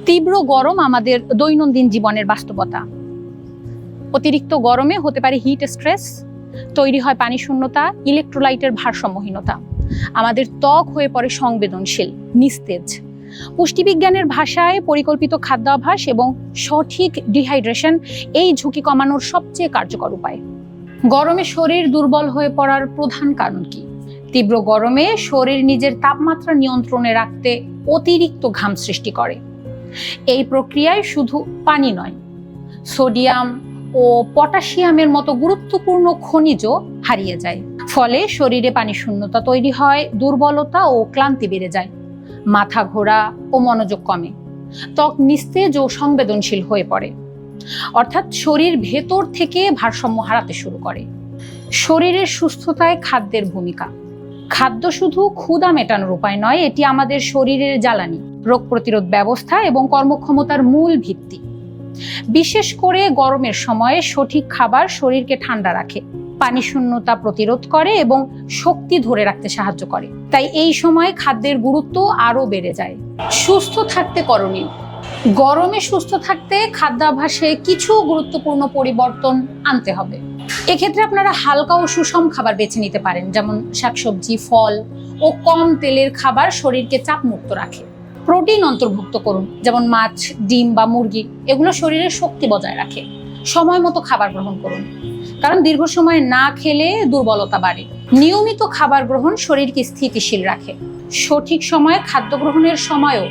তীব্র গরম আমাদের দৈনন্দিন জীবনের বাস্তবতা। অতিরিক্ত গরমে হতে পারে হিট স্ট্রেস, তৈরি হয় পানি শূন্যতা, ইলেকট্রোলাইটের ভারসাম্যহীনতা। আমাদের ত্বক হয়ে পড়ে সংবেদনশীল, নিস্তেজ। পুষ্টিবিজ্ঞানের ভাষায় পরিকল্পিত খাদ্যাভ্যাস এবং সঠিক ডিহাইড্রেশন এই ঝুঁকি কমানোর সবচেয়ে কার্যকর উপায়। গরমে শরীর দুর্বল হয়ে পড়ার প্রধান কারণ কি? তীব্র গরমে শরীর নিজের তাপমাত্রা নিয়ন্ত্রণে রাখতে অতিরিক্ত ঘাম সৃষ্টি করে। এই প্রক্রিয়ায় শুধু পানি নয়, সোডিয়াম ও পটাশিয়ামের মতো গুরুত্বপূর্ণ খনিজ হারিয়ে যায়। ফলে শরীরে পানি শূন্যতা তৈরি হয়, দুর্বলতা ও ক্লান্তি বেড়ে যায়, মাথা ঘোরা ও মনোযোগ কমে, ত্বক নিস্তেজ ও সংবেদনশীল হয়ে পড়ে। অর্থাৎ শরীর ভেতর থেকে ভারসাম্য হারাতে শুরু করে। শরীরের সুস্থতায় খাদ্যের ভূমিকা। খাদ্য শুধু ক্ষুধা মেটানোর উপায় নয়, এটি আমাদের শরীরের জ্বালানি, রোগ প্রতিরোধ ব্যবস্থা এবং কর্মক্ষমতার মূল ভিত্তি। বিশেষ করে গরমের সময়ে সঠিক খাবার শরীরকে ঠান্ডা রাখে, পানি শূন্যতা প্রতিরোধ করে এবং শক্তি ধরে রাখতে সাহায্য করে। তাই এই সময় খাদ্যের গুরুত্ব আরো বেড়ে যায়। সুস্থ থাকতে করণীয়। গরমে সুস্থ থাকতে খাদ্যাভ্যাসে কিছু গুরুত্বপূর্ণ পরিবর্তন আনতে হবে। এক্ষেত্রে আপনারা হালকা ও সুষম খাবার বেছে নিতে পারেন, যেমন শাকসবজি, ফল ও কম তেলের খাবার শরীরকে চাপমুক্ত রাখে। প্রোটিন অন্তর্ভুক্ত করুন, যেমন মাছ, ডিম বা মুরগি। এগুলো শরীরের শক্তি বজায় রাখে। সময় মতো খাবার গ্রহণ করুন, কারণ দীর্ঘ সময় না খেলে দুর্বলতা বাড়ে। নিয়মিত খাবার গ্রহণ শরীরকে স্থিতিশীল রাখে। সঠিক সময়ে খাদ্য গ্রহণের সময়ও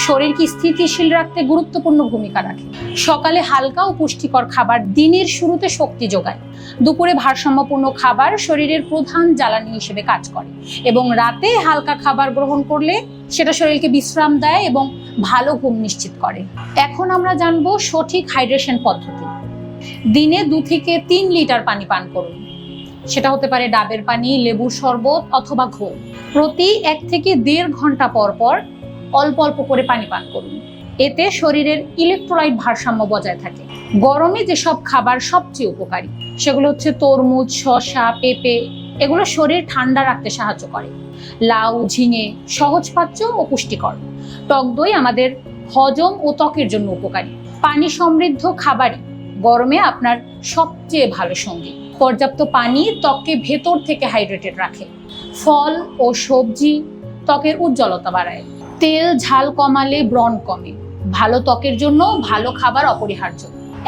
শরীরকে স্থিতিশীল রাখতে গুরুত্বপূর্ণ ভূমিকা রাখে। সকালে হালকা ও পুষ্টিকর খাবার দিনের শুরুতে শক্তি যোগায়। দুপুরে ভারসাম্যপূর্ণ খাবার শরীরের প্রধান জ্বালানি হিসেবে কাজ করে এবং রাতে হালকা খাবার গ্রহণ করলে সেটা শরীরকে বিশ্রাম দেয় এবং ভালো ঘুম নিশ্চিত করে। এখন আমরা জানবো সঠিক হাইড্রেশন পদ্ধতি। দিনে 2 থেকে 3 লিটার পানি পান করুন। সেটা হতে পারে ডাবের পানি, লেবুর শরবত অথবা ঘোল। প্রতি 1 থেকে 1.5 ঘন্টা পর পর অল্প অল্প করে পানি পান করুন। এতে শরীরের ইলেকট্রোলাইট ভারসাম্য বজায় থাকে। গরমে যেসব খাবার সবচেয়ে উপকারী সেগুলো হচ্ছে তরমুজ, শসা, পেঁপে। এগুলো শরীর ঠান্ডা রাখতে সাহায্য করে। লাউ, ঝিঙে সহজপাচ্য ও পুষ্টিকর। টক দই আমাদের হজম ও ত্বকের জন্য উপকারী। পানি সমৃদ্ধ খাবারই গরমে আপনার সবচেয়ে ভালো সঙ্গী। পর্যাপ্ত পানি ত্বককে ভেতর থেকে হাইড্রেটেড রাখে। ফল ও সবজি ত্বকের উজ্জ্বলতা বাড়ায়। তেল ঝাল কমালে ব্রণ কমে। ভালো ত্বকের জন্য ভালো খাবার অপরিহার্য।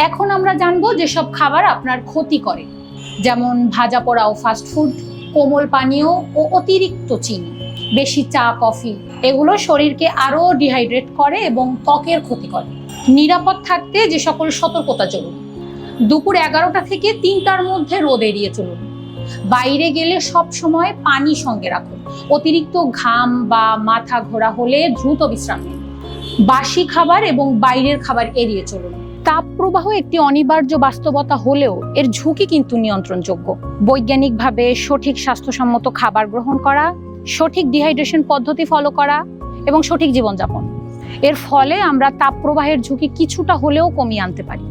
এখন আমরা জানবো যেসব খাবার আপনার ক্ষতি করে, যেমন ভাজা পোড়া ও ফাস্টফুড, কোমল পানীয় ও অতিরিক্ত চিনি, বেশি চা, কফি। এগুলো শরীরকে আরো ডিহাইড্রেট করে এবং ত্বকের ক্ষতি করে। নিরাপদ থাকতে যে সকল সতর্কতা জরুরি: দুপুর 11টা থেকে 3টার মধ্যে রোদ এড়িয়ে চলুন। বাইরে গেলে সব সময় পানি সঙ্গে রাখুন। অতিরিক্ত ঘাম বা মাথা ঘোরা হলে দ্রুত বিশ্রাম নিন। বাসি খাবার এবং বাইরের খাবার এড়িয়ে চলুন। তাপপ্রবাহ একটি অনিবার্য বাস্তবতা হলেও এর ঝুঁকি কিন্তু নিয়ন্ত্রণযোগ্য। বৈজ্ঞানিকভাবে সঠিক স্বাস্থ্যসম্মত খাবার গ্রহণ করা, সঠিক ডিহাইড্রেশন পদ্ধতি ফলো করা এবং সঠিক জীবনযাপন, এর ফলে আমরা তাপপ্রবাহের ঝুঁকি কিছুটা হলেও কমিয়ে আনতে পারি।